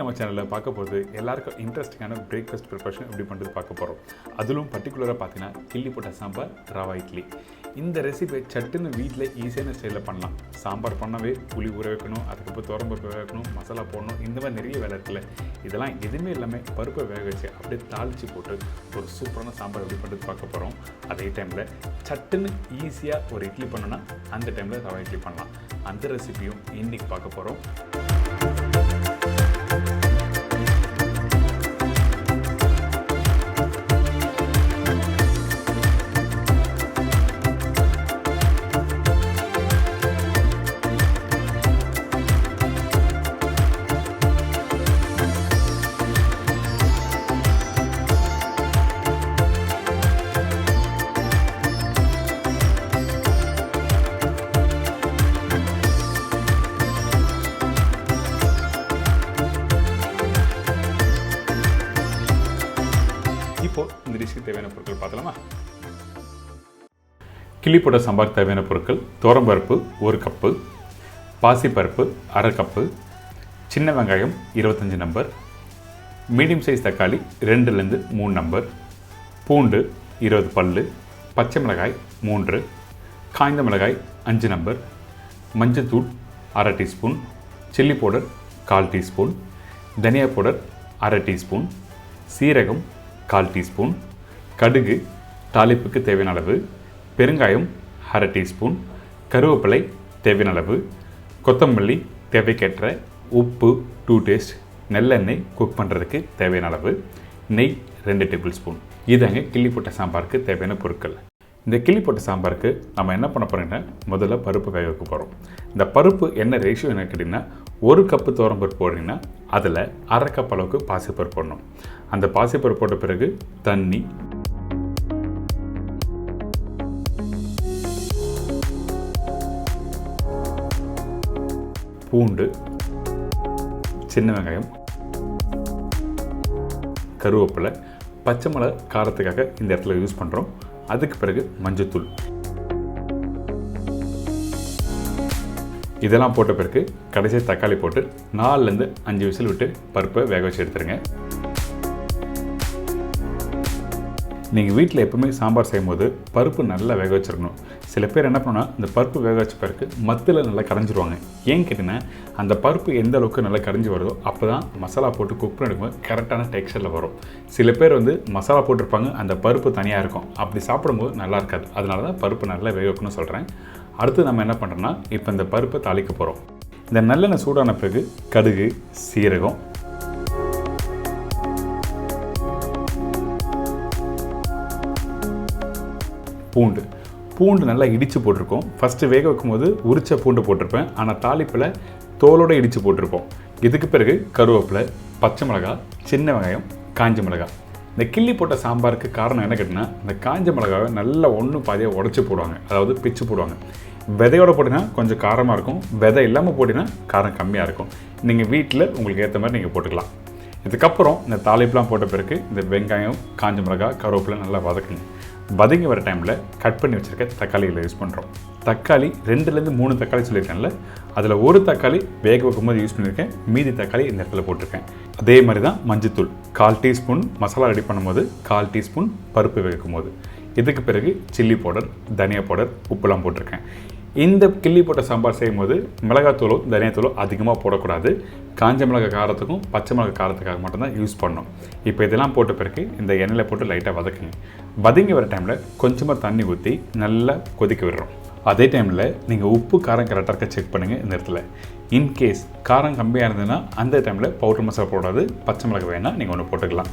நம்ம சேனலில் பார்க்க போகிறது எல்லாருக்கும் இன்ட்ரெஸ்டிங்கான பிரேக்ஃபாஸ்ட் ப்ரிப்பரேஷன் எப்படி பண்ணுறது பார்க்க போகிறோம். அதிலும் பர்டிகுலராக பார்த்தீங்கன்னா கிள்ளி போட்ட சாம்பார், ரவா இட்லி. இந்த ரெசிபி சட்டுன்னு வீட்டில் ஈஸியான ஸ்டைலில் பண்ணலாம். சாம்பார் பண்ணவே புளி ஊற வைக்கணும், அதுக்கப்புறம் துவரம்பருப்பு வேக வைக்கணும், மசாலா போடணும், இந்த மாதிரி நிறைய வேலை இருக்குல்ல. இதெல்லாம் எதுவுமே இல்லாமல் பருப்பை வேக வச்சு அப்படியே தாளித்து போட்டு ஒரு சூப்பரான சாம்பார் எப்படி பண்ணுறது பார்க்க போகிறோம். அதே டைமில் சட்டுன்னு ஈஸியாக ஒரு இட்லி பண்ணோன்னா அந்த டைமில் ரவா இட்லி பண்ணலாம். அந்த ரெசிபியும் இன்றைக்கி பார்க்க போகிறோம். இந்த டிஷ்க்கு தேவையான பொருட்கள் பார்த்தலாமா? கிள்ளி போட்ட சாம்பார் தேவையான பொருட்கள்: துவரம்பருப்பு 1 கப்பு, பாசிப்பருப்பு 1/2 கப்பு, சின்ன வெங்காயம் 25 நம்பர், மீடியம் சைஸ் தக்காளி 2லேருந்து 3 நம்பர், பூண்டு 20 பல்லு, பச்சை மிளகாய் 3, காய்ந்த மிளகாய் 5 நம்பர், மஞ்சத்தூள் 1/2 டீஸ்பூன், சில்லி பவுடர் 1/4 டீஸ்பூன், தனியா பவுடர் 1/2 டீஸ்பூன், சீரகம் 1/4 டீஸ்பூன், கடுகு தாளிப்புக்கு தேவையான அளவு, பெருங்காயம் 1/2 டீஸ்பூன், கருவேப்பிலை தேவையான அளவு, கொத்தமல்லி தேவைக்கேற்ற, உப்பு 2 டேஸ்ட், நல்லெண்ணெய் குக் பண்ணுறதுக்கு தேவையான அளவு, நெய் 2 டேபிள் ஸ்பூன். இதாங்க கிள்ளி போட்ட சாம்பாருக்கு தேவையான பொருட்கள். இந்த கிள்ளி போட்ட சாம்பாருக்கு நம்ம என்ன பண்ண போகிறோம்னா, முதல்ல பருப்பு வேக வைக்க போகிறோம். இந்த பருப்பு என்ன ரேஷியோ என்ன கேட்டிங்கன்னா, 1 கப்பு துவரம்பருப்பு போடுறீங்கன்னா அதில் 1/2 கப் அளவுக்கு பாசிப்பருப்பு போடணும். அந்த பாசிப்பருப்பு போட்ட பிறகு தண்ணி, பூண்டு, சின்ன வெங்காயம், கருவேப்பிலை, பச்சை மிளகாய் காரத்துக்காக இந்த இடத்துல யூஸ் பண்ணுறோம். அதுக்கு பிறகு மஞ்சத்தூள். இதெல்லாம் போட்ட பிறகு கடைசி தக்காளி போட்டு 4லேருந்து 5 விசில் விட்டு பருப்பை வேக வச்சு எடுத்துருங்க. நீங்கள் வீட்டில் எப்பவுமே சாம்பார் செய்யும்போது பருப்பு நல்லா வேக வச்சுருக்கணும். சில பேர் என்ன பண்ணால் இந்த பருப்பு வேக வச்ச பிறகு மத்தில் நல்லா கரைஞ்சிருவாங்க. ஏன்னு கேட்டிங்கன்னா, அந்த பருப்பு எந்த அளவுக்கு நல்லா கரைஞ்சி வருதோ அப்போ தான் மசாலா போட்டு குக் பண்ணிடும்போது கரெக்டான டெக்ஸ்சரில் வரும். சில பேர் மசாலா போட்டிருப்பாங்க, அந்த பருப்பு தனியாக இருக்கும். அப்படி சாப்பிடும்போது நல்லா இருக்காது. அதனால தான் பருப்பு நல்லா வேக வைக்கணும்னு சொல்கிறேன். அடுத்து நம்ம என்ன பண்ணுறோன்னா, இப்போ இந்த பருப்பை தாளிக்க போகிறோம். இந்த நல்லெண்ணெய் சூடான பிறகு கடுகு, சீரகம், பூண்டு நல்லா இடித்து போட்டிருக்கோம். ஃபஸ்ட்டு வேக வைக்கும்போது உரிச்ச பூண்டு போட்டிருப்பேன், ஆனால் தாளிப்பில் தோலோடு இடித்து போட்டிருப்போம். இதுக்கு பிறகு கருவேப்பிலை, பச்சை மிளகாய், சின்ன வெங்காயம், காஞ்ச மிளகாய். இந்த கிள்ளி போட்ட சாம்பாருக்கு காரணம் என்ன கேட்டிங்கன்னா, இந்த காஞ்ச மிளகாவை நல்லா ஒன்று பாதியாக உடச்சி போடுவாங்க, அதாவது பிச்சு போடுவாங்க. விதையோடு போட்டிங்கன்னா கொஞ்சம் காரமாக இருக்கும், விதை இல்லாமல் போட்டிங்கன்னா காரம் கம்மியாக இருக்கும். நீங்கள் வீட்டில் உங்களுக்கு ஏற்ற மாதிரி நீங்கள் போட்டுக்கலாம். இதுக்கப்புறம் இந்த தாளிப்புலாம் போட்ட பிறகு இந்த வெங்காயம், காஞ்ச மிளகாய், கருவேப்பிலை நல்லா வதக்குங்க. வதங்கி வர டைமில் கட் பண்ணி வச்சுருக்க தக்காளியில் யூஸ் பண்ணுறோம். தக்காளி 2லேருந்து 3 தக்காளி சொல்லியிருக்கேன்ல, அதில் 1 தக்காளி வேக வைக்கும்போது யூஸ் பண்ணியிருக்கேன், மீதி தக்காளி இந்த இடத்துல போட்டிருக்கேன். அதே மாதிரி தான் மஞ்சத்தூள் 1/4 டீஸ்பூன், மசாலா ரெடி பண்ணும்போது 1/4 டீஸ்பூன், பருப்பு வேகும் போது. இதுக்கு பிறகு சில்லி பவுடர், தனியா பவுடர், உப்புலாம் போட்டிருக்கேன். இந்த கிள்ளி போட்ட சாம்பார் செய்யும்போது மிளகாத்தூளோ தனியாத்தூளோ அதிகமாக போடக்கூடாது. காஞ்ச மிளகாய் காரத்துக்கும் பச்சை மிளகாய் காரத்துக்காக மட்டும்தான் யூஸ் பண்ணணும். இப்போ இதெல்லாம் போட்ட பிறகு இந்த எண்ணெயில் போட்டு லைட்டாக வதக்குங்க. வதங்கி வர டைமில் கொஞ்சமாக தண்ணி ஊற்றி நல்லா கொதிக்க விடுறோம். அதே டைமில் நீங்கள் உப்பு காரம் கரெக்டாக இருக்க செக் பண்ணுங்கள். இந்த இடத்துல இன்கேஸ் காரம் கம்மியாக இருந்ததுன்னா அந்த டைமில் பவுடர் மசாலா போடாது, பச்சை மிளகாய் வேணால் நீங்கள் ஒன்று போட்டுக்கலாம்.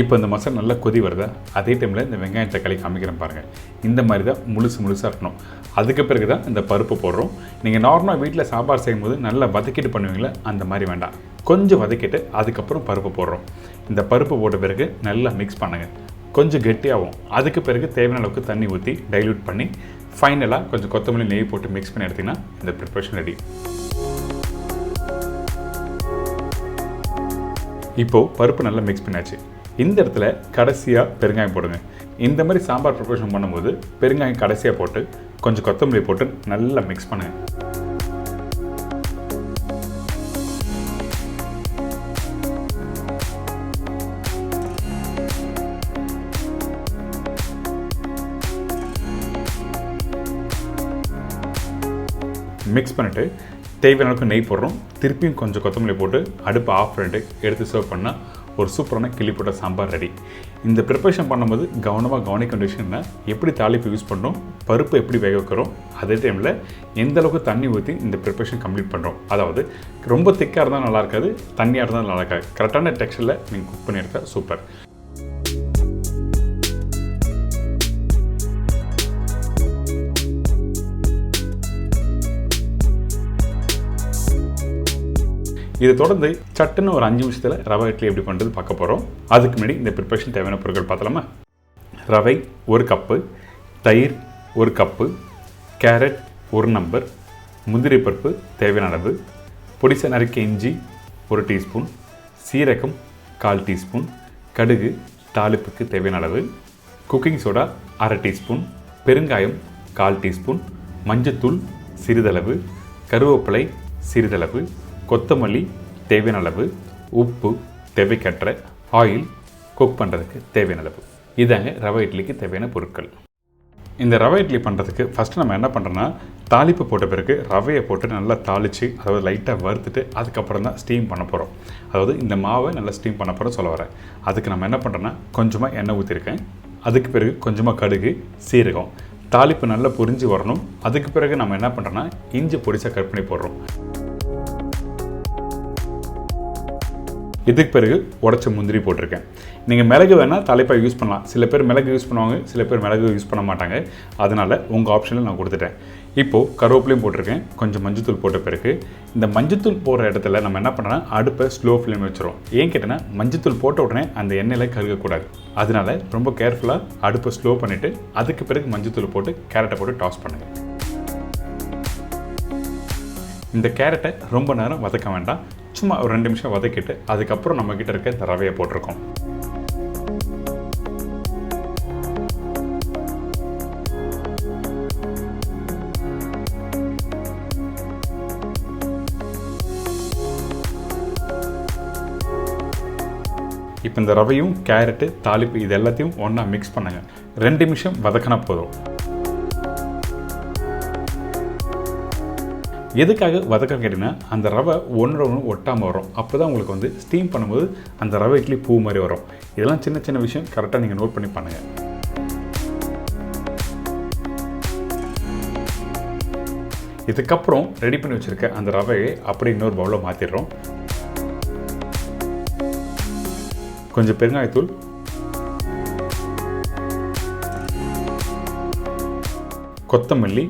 இப்போ இந்த மசாலா நல்லா கொதி வருதா, அதே டைமில் இந்த வெங்காயம் தக்காளி காமிக்கிறேன் பாருங்கள். இந்த மாதிரி தான் முழுசாக இருக்கணும். அதுக்கு பிறகு தான் இந்த பருப்பு போடுறோம். நீங்கள் நார்மலாக வீட்டில் சாம்பார் செய்யும்போது நல்லா வதக்கிட்டு பண்ணுவீங்களே, அந்த மாதிரி வேண்டாம். கொஞ்சம் வதக்கிட்டு அதுக்கப்புறம் பருப்பு போடுறோம். இந்த பருப்பு போட்ட பிறகு நல்லா மிக்ஸ் பண்ணுங்கள். கொஞ்சம் கெட்டியாகும். அதுக்கு பிறகு தேவையான அளவுக்கு தண்ணி ஊற்றி டைல்யூட் பண்ணி ஃபைனலாக கொஞ்சம் கொத்தமல்லி நெய் போட்டு மிக்ஸ் பண்ணி எடுத்திங்கன்னா இந்த ப்ரிப்பரேஷன் ரெடி. இப்போது பருப்பு நல்லா மிக்ஸ் பண்ணியாச்சு. இந்த இடத்துல கடைசியாக பெருங்காயம் போடுங்க. இந்த மாதிரி சாம்பார் ப்ரிப்பரேஷன் பண்ணும்போது பெருங்காயம் கடைசியாக போட்டு கொஞ்சம் கொத்தமல்லி போட்டு நல்லா மிக்ஸ் பண்ணுங்க. மிக்ஸ் பண்ணிவிட்டு தேவையான அளவுக்கு நெய் போடுறோம். திருப்பியும் கொஞ்சம் கொத்தமல்லி போட்டு அடுப்பை ஆஃப் பண்ணிட்டு எடுத்து சர்வ் பண்ணால் ஒரு சூப்பரான கிள்ளி போட்ட சாம்பார் ரெடி. இந்த ப்ரிப்பரேஷன் பண்ணும்போது கவனிக்க வேண்டிய விஷயம்னா எப்படி தாளிப்பு யூஸ் பண்ணுறோம், பருப்பு எப்படி வேக வைக்கிறோம், அதே டைமில் எந்த அளவுக்கு தண்ணி ஊற்றி இந்த ப்ரிப்பரேஷன் கம்ப்ளீட் பண்ணுறோம். அதாவது ரொம்ப திக்காக இருந்தால் நல்லா இருக்காது, தண்ணியாக இருந்தால் நல்லா இருக்காது. கரெக்டான டெக்ஸ்சரில் நீங்கள் குக் பண்ணி எடுத்தால் சூப்பர். இதை தொடர்ந்து சட்டுன்னு ஒரு 5 நிமிஷத்தில் ரவை இட்லி எப்படி பண்ணுறது பார்க்க போகிறோம். அதுக்கு முன்னாடி இந்த ப்ரிப்பரேஷன் தேவையான பொருட்கள் பார்த்தலாமா? ரவை 1 கப்பு, தயிர் 1 கப்பு, கேரட் 1 நம்பர், முந்திரி பருப்பு தேவையான அளவு, பொடிசா நறுக்கிய இஞ்சி 1 டீஸ்பூன், சீரகம் 1/4 டீஸ்பூன், கடுகு தாளிப்புக்கு தேவையான அளவு, குக்கிங் சோடா 1/2 டீஸ்பூன், பெருங்காயம் 1/4 டீஸ்பூன், மஞ்சத்தூள் சிறிதளவு, கருவேப்பிலை சிறிதளவு, கொத்தமல்லி தேவையான அளவு, உப்பு தேவைக்கற்ற, ஆயில் குக் பண்ணுறதுக்கு தேவையான அளவு. இதாங்க ரவை இட்லிக்கு தேவையான பொருட்கள். இந்த ரவை இட்லி பண்ணுறதுக்கு ஃபஸ்ட்டு நம்ம என்ன பண்ணுறோன்னா, தாளிப்பு போட்ட பிறகு ரவையை போட்டு நல்லா தாளித்து அதாவது லைட்டாக வறுத்துட்டு அதுக்கப்புறம் தான் ஸ்டீம் பண்ண போகிறோம். அதாவது இந்த மாவை நல்லா ஸ்டீம் பண்ண போகிறோம் சொல்ல வரேன். அதுக்கு நம்ம என்ன பண்ணுறோன்னா, கொஞ்சமாக எண்ணெய் ஊற்றிருக்கேன். அதுக்கு பிறகு கொஞ்சமாக கடுகு சீரகம் தாளிப்பு நல்லா புரிஞ்சு வரணும். அதுக்கு பிறகு நம்ம என்ன பண்ணுறோன்னா, இஞ்சி பொடிசாக கட் பண்ணி போடுறோம். இதுக்கு பிறகு உடச்ச முந்திரி போட்டிருக்கேன். நீங்கள் மிளகு வேணால் தலைப்பாக யூஸ் பண்ணலாம். சில பேர் மிளகு யூஸ் பண்ணுவாங்க, சில பேர் மிளகு யூஸ் பண்ண மாட்டாங்க. அதனால் உங்கள் ஆப்ஷனில் நான் கொடுத்துட்டேன். இப்போது கருவேப்பிலையும் போட்டிருக்கேன். கொஞ்சம் மஞ்சத்தூள் போட்ட பிறகு இந்த மஞ்சத்தூள் போடுற இடத்துல நம்ம என்ன பண்ணுறோன்னா, அடுப்பை ஸ்லோ ஃப்ளேம் வச்சுருவோம். ஏன் கேட்டேன்னா, மஞ்சத்தூள் போட்ட உடனே அந்த எண்ணெயில் கருகக்கூடாது. அதனால் ரொம்ப கேர்ஃபுல்லாக அடுப்பை ஸ்லோ பண்ணிவிட்டு அதுக்கு பிறகு மஞ்சத்தூள் போட்டு கேரட்டை போட்டு டாஸ் பண்ணுங்கள். இந்த கேரட்டை ரொம்ப நேரம் வதக்க வேண்டாம். சும்மா ஒரு 2 நிமிஷம் வதக்கிட்டு அதுக்கப்புறம் நம்மக்கிட்ட இருக்க இந்த ரவையை போட்டிருக்கோம். இப்போ இந்த ரவையும் கேரட்டு தாளிப்பு இது எல்லாத்தையும் ஒன்றா மிக்ஸ் பண்ணுங்க. 2 நிமிஷம் வதக்கினா போதும். எதுக்காக வதக்கம் கேட்டிங்கன்னா, அந்த ரவை ஒன்று ஒட்டாமல் வரும். அப்போ தான் உங்களுக்கு வந்து ஸ்டீம் பண்ணும்போது அந்த ரவை இட்லி பூ மாதிரி வரும். இதெல்லாம் சின்ன சின்ன விஷயம் கரெக்டாக நீங்கள் நோட் பண்ணி பண்ணுங்கள். இதுக்கப்புறம் ரெடி பண்ணி வச்சுருக்க அந்த ரவையை அப்படியே இன்னொரு பவுலில் மாற்றிடுறோம். கொஞ்சம் பெருங்காயத்தூள், கொத்தமல்லி,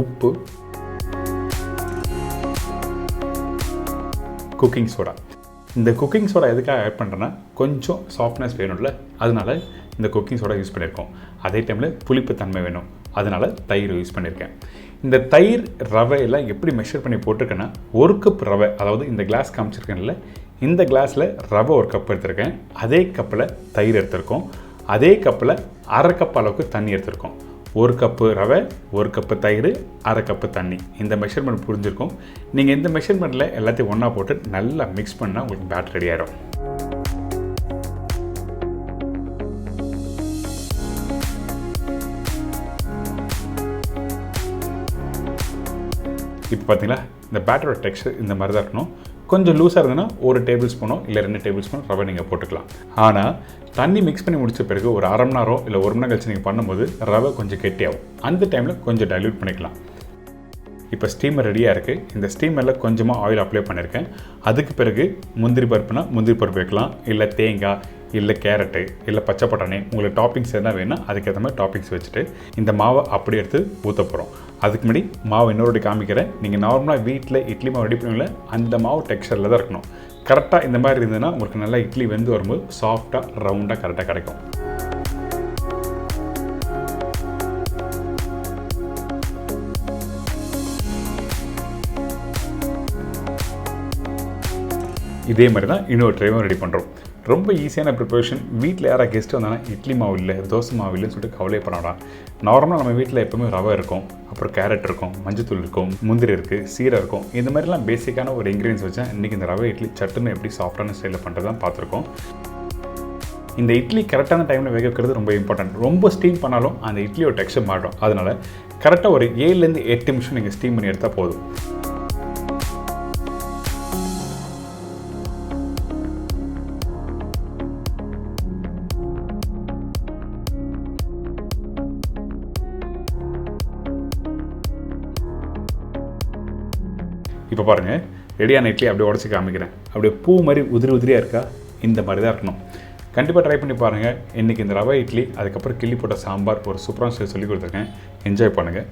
உப்பு, குக்கிங் சோடா. இந்த குக்கிங் சோடா எதுக்காக ஆட் பண்ணுறேன்னா, கொஞ்சம் சாஃப்ட்னஸ் வேணும்ல, அதனால் இந்த குக்கிங் சோடா யூஸ் பண்ணியிருக்கோம். அதே டைமில் புளிப்பு தன்மை வேணும், அதனால் தயிர் யூஸ் பண்ணியிருக்கேன். இந்த தயிர் ரவையெல்லாம் எப்படி மெஷர் பண்ணி போட்டிருக்கேன்னா, 1 கப் ரவை, அதாவது இந்த கிளாஸ் காமிச்சிருக்கேன்ல, இந்த கிளாஸில் ரவை 1 கப் எடுத்திருக்கேன். அதே கப்பில் தயிர் எடுத்திருக்கோம். அதே கப்பில் 1/2 கப் அளவுக்கு தண்ணி எடுத்திருக்கோம். 1 கப்பு ரவை, 1 கப்பு தயிர், 1/2 கப்பு தண்ணி. இந்த மெஷர்மெண்ட் புரிஞ்சிருக்கும். நீங்கள் இந்த மெஷர்மெண்ட்டில் எல்லாத்தையும் ஒன்றா போட்டு நல்லா மிக்ஸ் பண்ணால் உங்களுக்கு பேட்டர் ரெடி ஆகிடும். இப்போ பார்த்தீங்களா, இந்த பேட்டரோட டெக்ஸ்சர் இந்த மாதிரி தான் இருக்கணும். கொஞ்சம் லூஸாக இருந்ததுன்னா 1 டேபிள் ஸ்பூனோ இல்லை 2 டேபிள் ஸ்பூன் ரவை நீங்கள் போட்டுக்கலாம். ஆனால் தண்ணி மிக்ஸ் பண்ணி முடித்த பிறகு ஒரு 1/2 மணி நேரம் இல்லை 1 மணி நேரம் கழிச்சு நீங்கள் பண்ணும்போது ரவை கொஞ்சம் கெட்டியாகும். அந்த டைமில் கொஞ்சம் டைல்யூட் பண்ணிக்கலாம். இப்போ ஸ்டீமர் ரெடியாக இருக்குது. இந்த ஸ்டீமரில் கொஞ்சமாக ஆயில் அப்ளை பண்ணியிருக்கேன். அதுக்கு பிறகு முந்திரி பருப்புனா முந்திரி பருப்பு வைக்கலாம், இல்லை தேங்காய், இல்லை கேரட்டு, இல்லை பச்சை பட்டாணி, உங்களுக்கு டாப்பிங்ஸ் எதுனா வேணும் அதுக்கேற்ற மாதிரி டாப்பிங்ஸ் வச்சுட்டு இந்த மாவை அப்படி எடுத்து ஊற்ற போகிறோம். அதுக்கு முன்னாடி மாவு இன்னொரு காமிக்கிறேன். நீங்கள் நார்மலாக வீட்டில் இட்லி மாவு ரெடி பண்ணுவீங்கள, அந்த மாவு டெக்ஸ்சரில் தான் இருக்கணும். கரெக்டாக இந்த மாதிரி இருந்ததுன்னா உங்களுக்கு நல்லா இட்லி வெந்து வரும்போது சாஃப்டாக ரவுண்டாக கரெக்டாக கிடைக்கும். இதே மாதிரி தான் இன்னொரு ட்ரைவும் ரெடி பண்ணுறோம். ரொம்ப ஈஸியான ப்ரிப்பரேஷன். வீட்டில் யாராவது கெஸ்ட்டு வந்தாங்கன்னா இட்லி மாவு இல்லை, தோசை மாவு இல்லைன்னு சொல்லிட்டு கவலையே பண்ணாடா. நார்மலாக நம்ம வீட்டில் எப்போவுமே ரவை இருக்கும், அப்புறம் கேரட் இருக்கும், மஞ்சத்தூள் இருக்கும், முந்திரி இருக்குது, சீரகம் இருக்கும். இந்த மாதிரிலாம் பேசிக்கான ஒரு இன்க்ரீடியன்ஸ் வச்சா இன்றைக்கி இந்த ரவை இட்லி சட்டுன்னு எப்படி சாஃப்டான ஸ்டைலில் பண்ணுறதான் பார்த்துருக்கோம். இந்த இட்லி கரெக்டான டைமில் வேக வைக்கிறது ரொம்ப இம்பார்ட்டன்ட். ரொம்ப ஸ்டீம் பண்ணாலும் அந்த இட்லியோட டெக்ஸ்சர் மாறும். அதனால் கரெக்டாக ஒரு 7லேருந்து 8 நிமிஷம் நீங்கள் ஸ்டீம் பண்ணி எடுத்தால் போதும். இப்போ பாருங்கள், ரெடியான இட்லி அப்படியே உடச்சி காமிக்கிறேன். அப்படியே பூ மாதிரி உதிரியாக இருக்கா? இந்த மாதிரி தான் இருக்கணும். கண்டிப்பாக ட்ரை பண்ணி பாருங்கள். இன்றைக்கி இந்த ரவை இட்லி, அதுக்கப்புறம் கிள்ளி போட்ட சாம்பார் ஒரு சூப்பரான ஸ்டைல் சொல்லி கொடுத்துருக்கேன். என்ஜாய் பண்ணுங்கள்.